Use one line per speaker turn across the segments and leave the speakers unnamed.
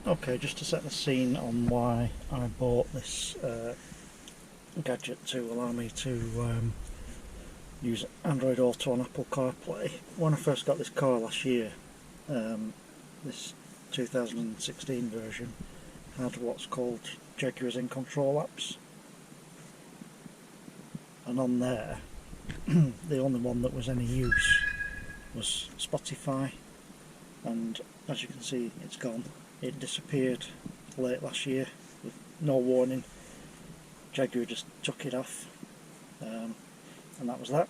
Okay, just to set the scene on why I bought this gadget to allow me to use Android Auto and Apple CarPlay. When I first got this car last year, this 2016 version had what's called Jaguar's in Control apps, and on there the only one that was any use was Spotify, and as you can see it's gone. It disappeared late last year with no warning. Jaguar just took it off, and that was that.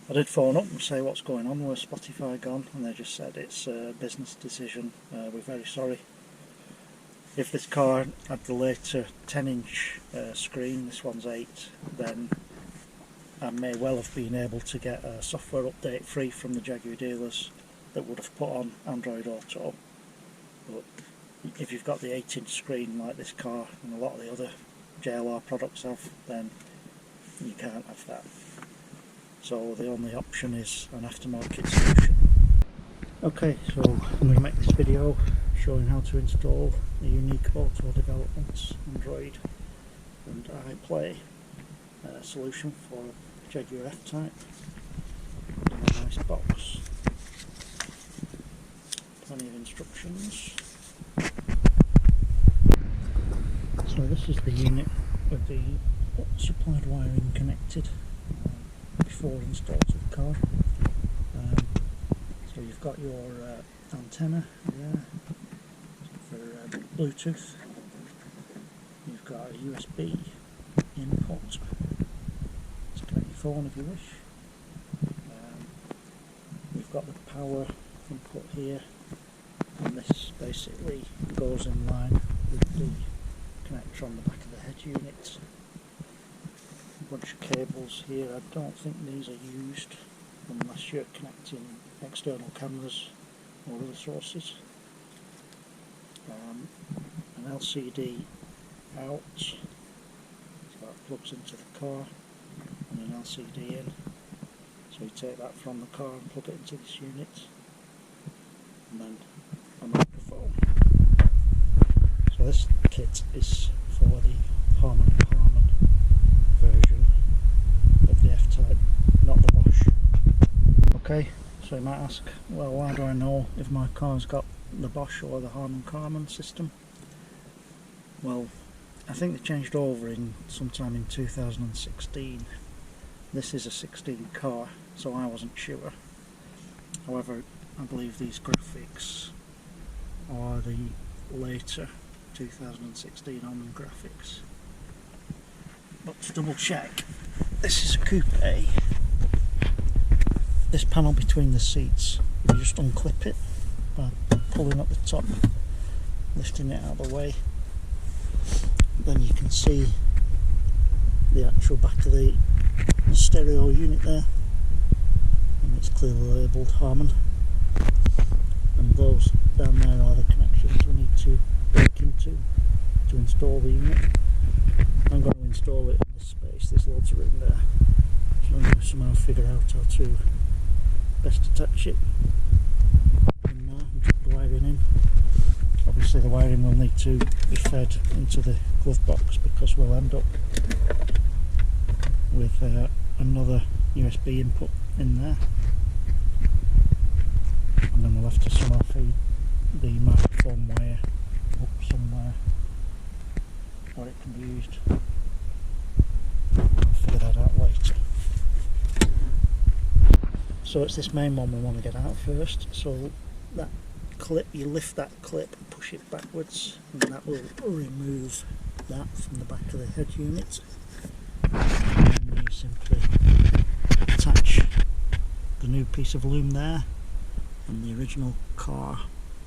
I did phone up and say what's going on, where's Spotify gone, and they just said it's a business decision, we're very sorry. If this car had the later 10-inch screen, this one's 8, then I may well have been able to get a software update free from the Jaguar dealers that would have put on Android Auto. But if you've got the 8-inch screen like this car and a lot of the other JLR products have, then you can't have that. So the only option is an aftermarket solution. Okay, so I'm going to make this video showing how to install a unique Auto Development Android and iPlay solution for a Jaguar F-Type in a nice box. Plenty of instructions. So this is the unit with the supplied wiring connected before installed to the car. So you've got your antenna there for Bluetooth. You've got a USB input to connect your phone if you wish. You've got the power input here, and this basically goes in line with the connector on the back of the head unit. A bunch of cables here. I don't think these are used unless you're connecting external cameras or other sources. An LCD out, so that plugs into the car, and an LCD in. So you take that from the car and plug it into this unit, and then a microphone. So this kit is for the Harmon Kardon version of the F-Type, not the Bosch. Okay, so you might ask, well, how do I know if my car's got the Bosch or the Harmon Kardon system? Well, I think they changed over in sometime in 2016. This is a 16 car, so I wasn't sure. However, I believe these graphics are the later 2016 Harmon graphics. But to double check, this is a coupe. This panel between the seats, you just unclip it by pulling up the top, lifting it out of the way. Then you can see the actual back of the stereo unit there, and it's clearly labelled Harmon. And those down there are the connections we need to break into to install the unit. I'm going to install it in this space, there's loads of room there, so I'm going to somehow figure out how to best attach it in there and put the wiring in. Obviously the wiring will need to be fed into the glove box because we'll end up with another USB input in there, and then we'll have to somehow feed the microphone wire up somewhere where it can be used. I'll figure that out later. So it's this main one we want to get out first. So that clip, you lift that clip and push it backwards, and that will remove that from the back of the head unit. And then you simply attach the new piece of loom there, and the original car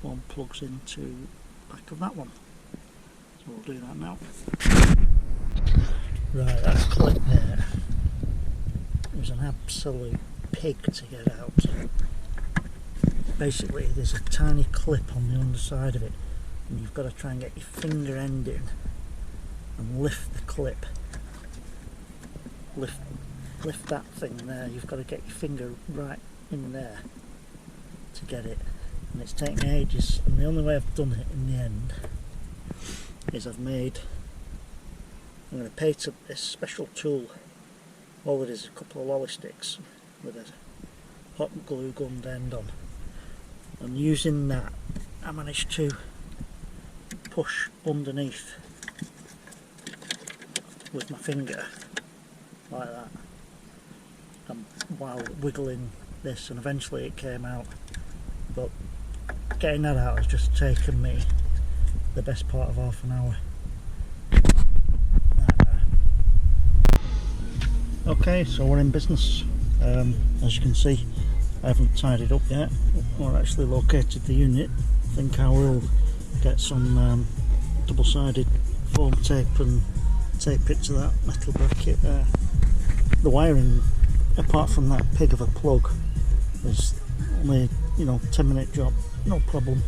one plugs into the back of that one. So we'll do that now. Right, that clip there, it was an absolute pig to get out. Basically there's a tiny clip on the underside of it, and you've got to try and get your finger end in and lift the clip. Lift that thing there, you've got to get your finger right in there to get it, and it's taken me ages, and the only way I've done it in the end is I'm going to patent this special tool. All it is a couple of lolly sticks with a hot glue gun end on, and using that I managed to push underneath with my finger like that, and while wiggling this, and eventually it came out. But getting that out has just taken me the best part of half an hour. Okay, so we're in business. As you can see, I haven't tied it up yet or actually located the unit. I think I will get some double-sided foam tape and tape it to that metal bracket there. The wiring, apart from that pig of a plug, is only, 10-minute job, no problem.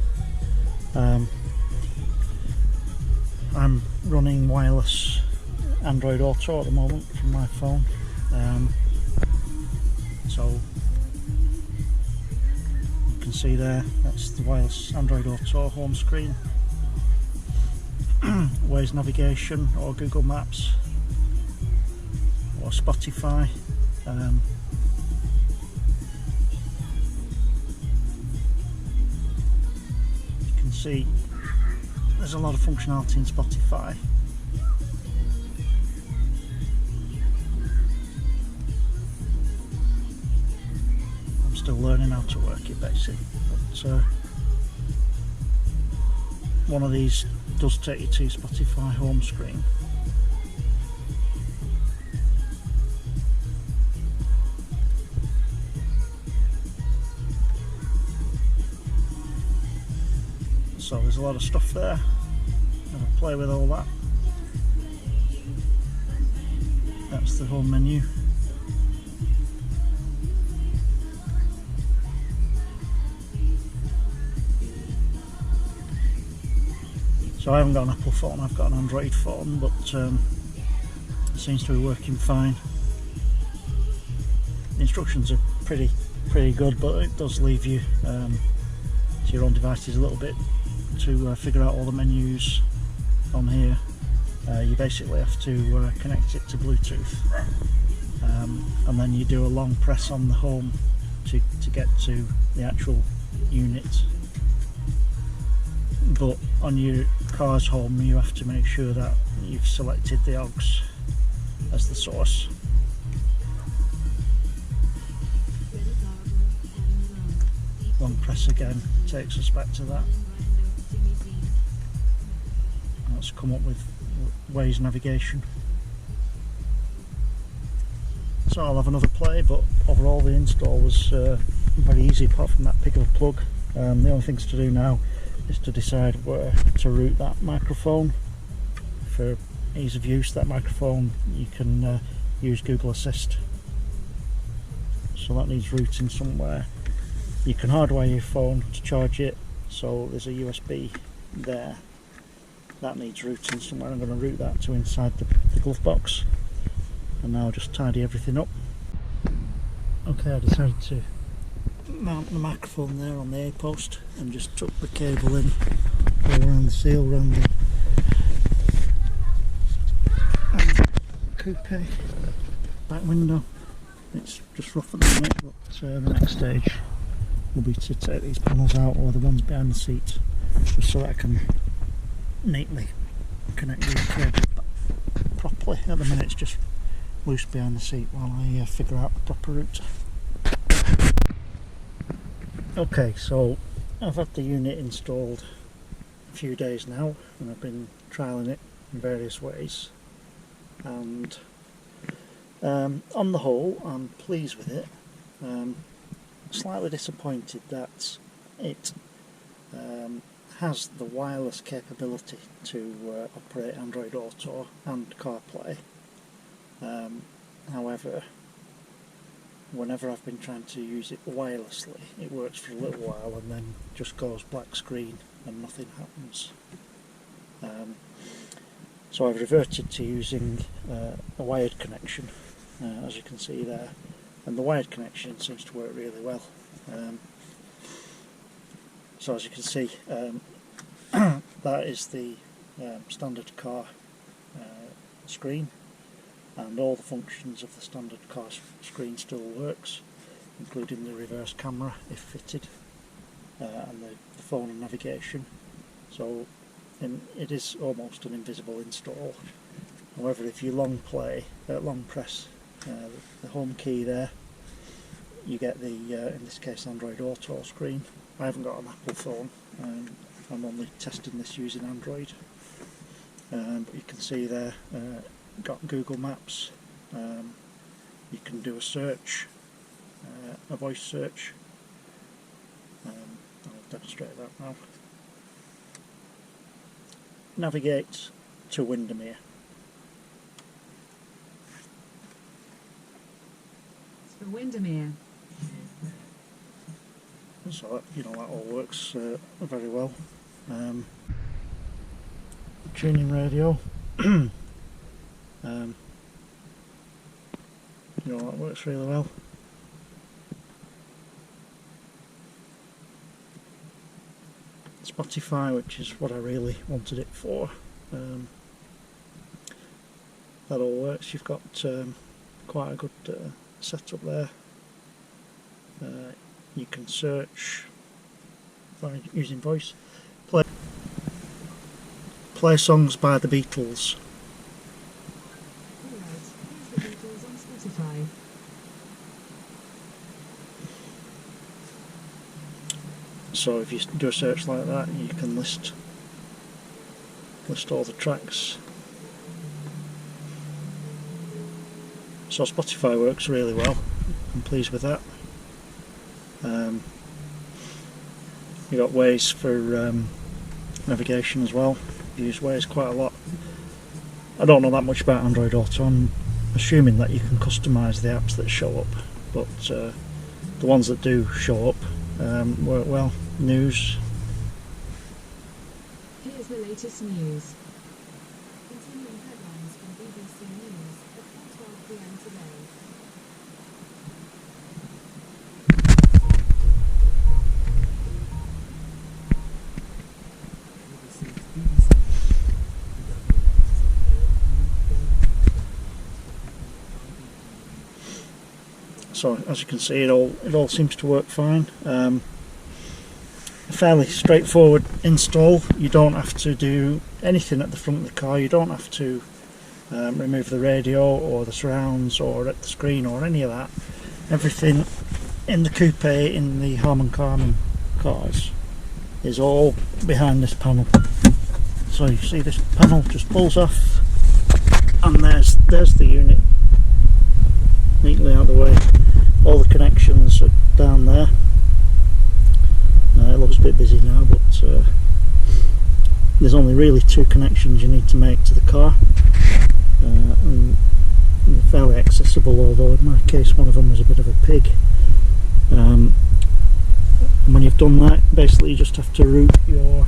I'm running wireless Android Auto at the moment from my phone, so you can see there, that's the wireless Android Auto home screen. Waze navigation or Google Maps or Spotify. You can see there's a lot of functionality in Spotify. I'm still learning how to work it basically, but one of these does take you to Spotify home screen. So there's a lot of stuff there. I'll play with all that. That's the home menu. So I haven't got an Apple phone, I've got an Android phone, but it seems to be working fine. The instructions are pretty good, but it does leave you to your own devices a little bit to figure out all the menus on here. You basically have to connect it to Bluetooth, and then you do a long press on the home to get to the actual unit. But on your car's home you have to make sure that you've selected the AUX as the source. Long press again takes us back to that. Let's come up with Waze navigation. So I'll have another play, but overall the install was very easy apart from that pig of a plug. The only things to do now is to decide where to route that microphone. For ease of use, that microphone you can use Google Assist, so that needs routing somewhere. You can hardwire your phone to charge it, so there's a USB there, that needs routing somewhere. I'm going to route that to inside the glove box, and now just tidy everything up. Okay, I decided to mount the microphone there on the A post and just tuck the cable in all around the seal, around the coupe back window. It's just rough at the minute, but the next stage will be to take these panels out, or the ones behind the seat, just so that I can neatly connect the cable properly. At the minute it's just loose behind the seat while I figure out the proper route. Okay, so I've had the unit installed a few days now, and I've been trialling it in various ways, and on the whole I'm pleased with it. Slightly disappointed that it has the wireless capability to operate Android Auto and CarPlay. However, whenever I've been trying to use it wirelessly, it works for a little while and then just goes black screen and nothing happens. So I've reverted to using a wired connection, as you can see there, and the wired connection seems to work really well. So as you can see, that is the standard car screen, and all the functions of the standard car screen still works, including the reverse camera if fitted, and the phone and navigation. So it is almost an invisible install. However, if you long press the home key there, you get the in this case Android Auto screen. I haven't got an Apple phone, I'm only testing this using Android, but you can see there, got Google Maps. You can do a search, a voice search. I'll demonstrate that now. Navigate to Windermere.
It's for Windermere.
So that all works very well. Tuning radio. That works really well. Spotify, which is what I really wanted it for. That all works. You've got quite a good setup there. You can search by using voice. Play songs by the Beatles.
Alright, here's the Beatles on Spotify.
So if you do a search like that, you can list all the tracks. So Spotify works really well. I'm pleased with that. You got Waze for navigation as well. Use Waze quite a lot. I don't know that much about Android Auto. I'm assuming that you can customise the apps that show up, but the ones that do show up work well. News.
Here's the latest news. Continuing headlines from BBC News at 4:12 p.m. today.
So as you can see, it all seems to work fine. A fairly straightforward install. You don't have to do anything at the front of the car. You don't have to remove the radio or the surrounds or at the screen or any of that. Everything in the coupe, in the Harmon Kardon cars, is all behind this panel. So you see this panel just pulls off, and there's the unit neatly out of the way. All the connections are down there. It looks a bit busy now, but there's only really 2 connections you need to make to the car, and they're fairly accessible, although in my case one of them was a bit of a pig. And when you've done that, basically you just have to route your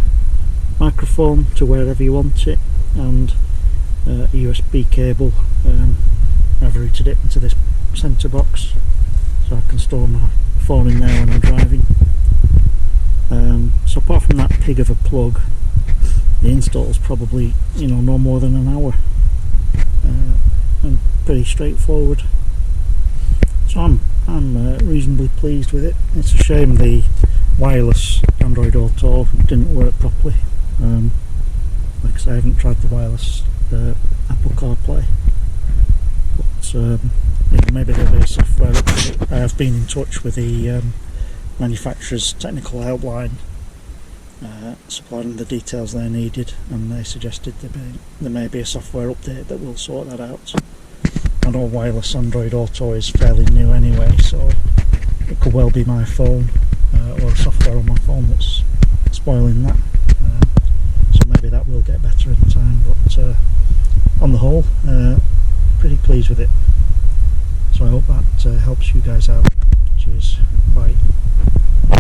microphone to wherever you want it, and a USB cable. I've routed it into this centre box, so I can store my phone in there when I'm driving. So apart from that pig of a plug, the install's probably no more than an hour, and pretty straightforward. So I'm reasonably pleased with it. It's a shame the wireless Android Auto didn't work properly. Like I say, I haven't tried the wireless Apple CarPlay, but maybe there'll be a software update. I have been in touch with the manufacturer's technical helpline, supplying the details they needed, and they suggested there may be a software update that will sort that out. I know wireless Android Auto is fairly new anyway, so it could well be my phone or software on my phone that's spoiling that. So maybe that will get better in time, but on the whole, pretty pleased with it. So I hope that helps you guys out. Cheers, bye.